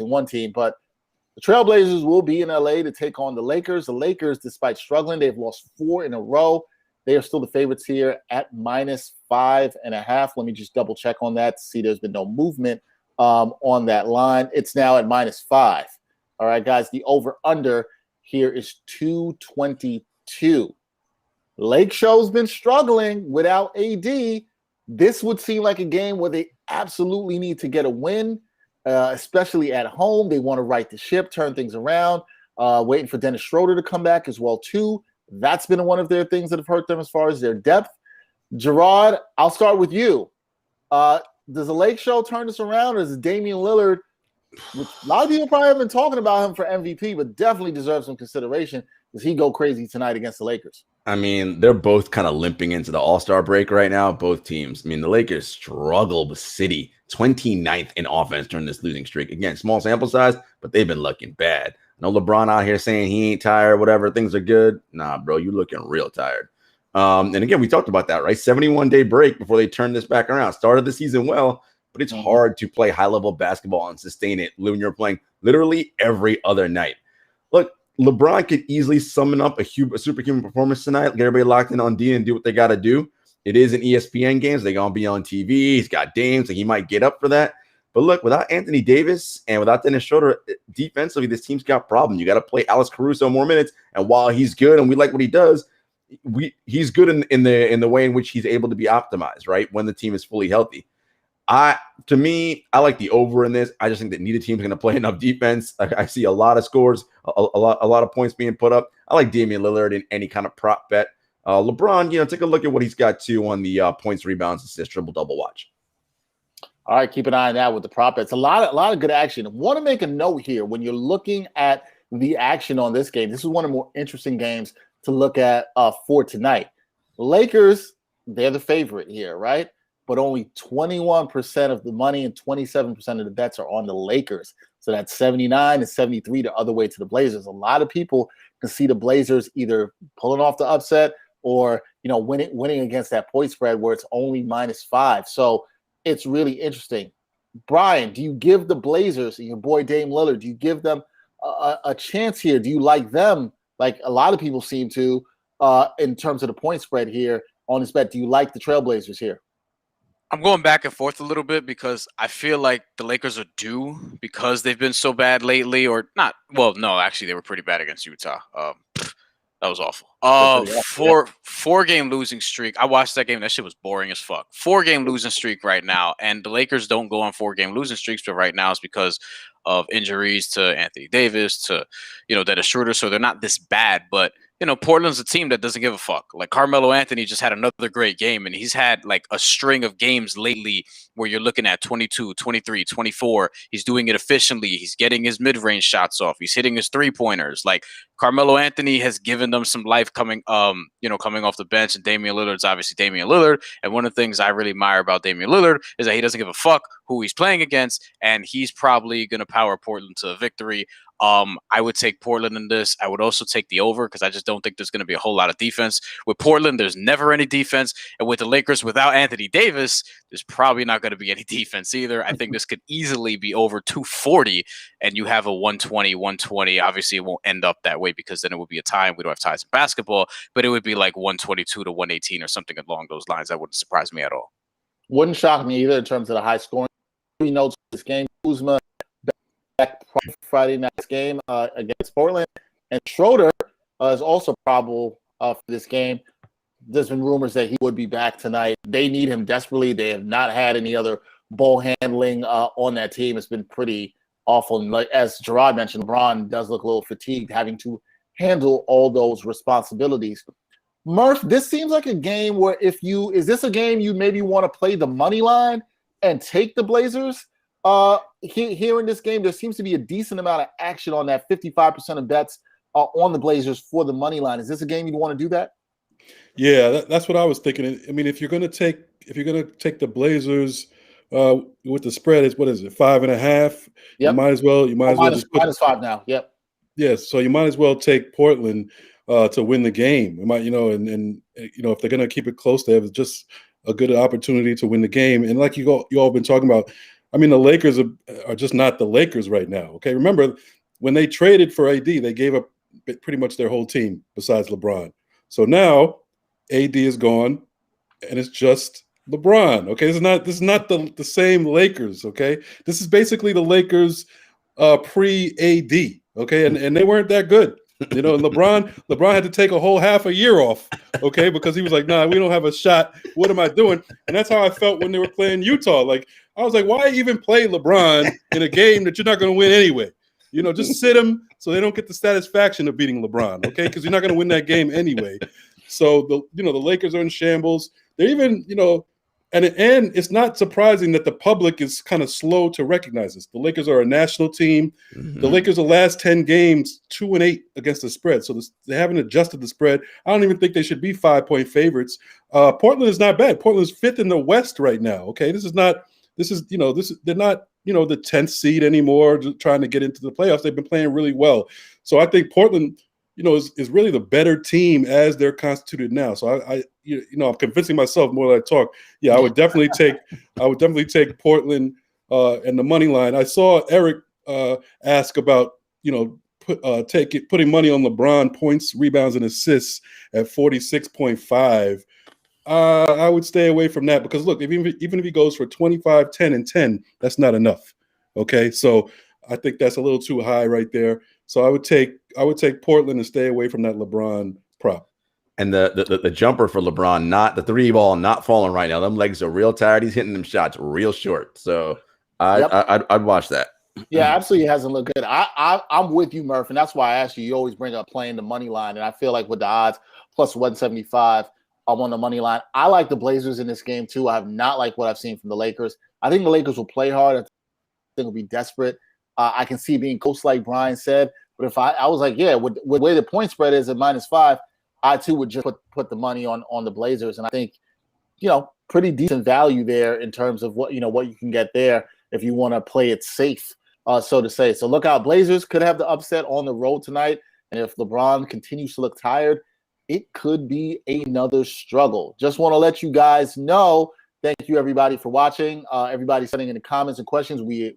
one team, but the Trailblazers will be in LA to take on the Lakers. The Lakers, despite struggling, they've lost 4 in a row. They are still the favorites here at -5.5. Let me just double check on that to see there's been no movement on that line. It's now at -5. All right, guys, the over-under here is 222. Lake Show's been struggling without AD. This would seem like a game where they absolutely need to get a win, especially at home. They want to right the ship, turn things around, waiting for Dennis Schroeder to come back as well, too. That's been one of their things that have hurt them as far as their depth. Jarod, I'll start with you. Does the Lake Show turn this around, or is it Damian Lillard, which a lot of people probably have been talking about him for MVP, but definitely deserves some consideration? Does he go crazy tonight against the Lakers? I mean, they're both kind of limping into the All-Star break right now, both teams. I mean, the Lakers struggled with City, 29th in offense during this losing streak. Again, small sample size, but they've been looking bad. I know LeBron out here saying he ain't tired, whatever, things are good. Nah, bro, you looking real tired. And again, we talked about that, right? 71-day break before they turn this back around. Started the season well, but it's hard to play high-level basketball and sustain it when you're playing literally every other night. Look, LeBron could easily summon up a superhuman performance tonight. Get everybody locked in on D and do what they got to do. It is an ESPN game, so they're going to be on TV. He's got Dame, so he might get up for that. But look, without Anthony Davis and without Dennis Schroeder, defensively, this team's got problems. You got to play Alex Caruso more minutes. And while he's good and we like what he does, he's good in the way in which he's able to be optimized, right? When the team is fully healthy. To me, I like the over in this. I just think that neither team's going to play enough defense. I see a lot of scores, a lot of points being put up. I like Damian Lillard in any kind of prop bet. LeBron, take a look at what he's got too on the points, rebounds, assists, triple-double watch. All right, keep an eye on that with the prop bets. A lot of good action. I want to make a note here when you're looking at the action on this game. This is one of the more interesting games to look at for tonight. Lakers, they're the favorite here, right? But only 21% of the money and 27% of the bets are on the Lakers. So that's 79 and 73 the other way to the Blazers. A lot of people can see the Blazers either pulling off the upset or winning against that point spread where it's only -5. So it's really interesting. Brian, do you give the Blazers and your boy Dame Lillard, do you give them a chance here? Do you like them like a lot of people seem to in terms of the point spread here on this bet? Do you like the Trailblazers here? I'm going back and forth a little bit because I feel like the Lakers are due because they've been so bad lately, or not. Well, no, actually, they were pretty bad against Utah. That was awful. Four-game losing streak. I watched that game. That shit was boring as fuck. 4-game losing streak right now, and the Lakers don't go on 4-game losing streaks, but right now it's because of injuries to Anthony Davis, to Dennis Schroeder. So they're not this bad, but Portland's a team that doesn't give a fuck. Like Carmelo Anthony just had another great game, and he's had like a string of games lately where you're looking at 22, 23, 24. He's doing it efficiently. He's getting his mid-range shots off. He's hitting his three-pointers. Like Carmelo Anthony has given them some life coming off the bench, and Damian Lillard's obviously Damian Lillard. And one of the things I really admire about Damian Lillard is that he doesn't give a fuck who he's playing against, and he's probably going to power Portland to a victory. I would take Portland in this. I would also take the over because I just don't think there's going to be a whole lot of defense. With Portland, there's never any defense. And with the Lakers, without Anthony Davis, there's probably not going to be any defense either. I think this could easily be over 240, and you have a 120. Obviously, it won't end up that way because then it would be a tie. We don't have ties in basketball, but it would be like 122 to 118 or something along those lines. That wouldn't surprise me at all. Wouldn't shock me either in terms of the high scoring. We know this game, Kuzma back Friday night's game against Portland, and Schroeder is also probable for this game. There's been rumors that he would be back tonight. They need him desperately. They have not had any other ball handling on that team. It's been pretty awful. And like as Jarod mentioned, LeBron does look a little fatigued having to handle all those responsibilities. Murph, this seems like a game where is this a game you maybe want to play the money line and take the Blazers? Here in this game, there seems to be a decent amount of action on that. 55% of bets are on the Blazers for the money line. Is this a game you'd want to do that? Yeah, that's what I was thinking. I mean, if you're gonna take the Blazers with the spread, what is it, 5.5? Yep. You might as well minus 5 now. Yep. Yes, so you might as well take Portland to win the game. It might, and if they're gonna keep it close, they have just a good opportunity to win the game. And like you all been talking about, I mean, the Lakers are just not the Lakers right now. Okay, remember when they traded for AD, they gave up pretty much their whole team besides LeBron. So now AD is gone, and it's just LeBron. Okay, this is not the same Lakers. Okay, this is basically the Lakers pre-AD. Okay, and they weren't that good. You know, and LeBron had to take a whole half a year off, okay, because he was like, nah, we don't have a shot. What am I doing? And that's how I felt when they were playing Utah. Like, I was like, why even play LeBron in a game that you're not going to win anyway? You know, just sit him so they don't get the satisfaction of beating LeBron, okay? Because you're not going to win that game anyway. So the Lakers are in shambles. They're even, and it's not surprising that the public is kind of slow to recognize this. The Lakers are a national team. Mm-hmm. The Lakers, the last 10 games, 2-8 against the spread. So they haven't adjusted the spread. I don't even think they should be 5-point favorites. Portland is not bad. Portland's 5th in the West right now. Okay, they're not, the 10th seed anymore, just trying to get into the playoffs. They've been playing really well. So I think Portland, is really the better team as they're constituted now. So I'm convincing myself more than I talk. Yeah, I would definitely take Portland and the money line. I saw Eric ask about putting money on LeBron points, rebounds, and assists at 46.5. I would stay away from that because look, even if he goes for 25, 10, and 10, that's not enough. Okay, so I think that's a little too high right there. So I would take Portland and stay away from that LeBron prop. And the jumper for LeBron, not the 3-ball, not falling right now. Them legs are real tired. He's hitting them shots real short. So I'd watch that. Yeah, absolutely hasn't looked good. I'm with you, Murph, and that's why I asked you. You always bring up playing the money line, and I feel like with the odds plus 175, I'm on the money line. I like the Blazers in this game too. I have not liked what I've seen from the Lakers. I think the Lakers will play hard. I think they'll be desperate. I can see being close, like Brian said. But if I was like, yeah, with the way the point spread is at -5, I too would just put the money on the Blazers. And I think, pretty decent value there in terms of what you can get there if you want to play it safe, so to say. So look out, Blazers could have the upset on the road tonight. And if LeBron continues to look tired, it could be another struggle. Just want to let you guys know. Thank you, everybody, for watching. Everybody sending in the comments and questions. We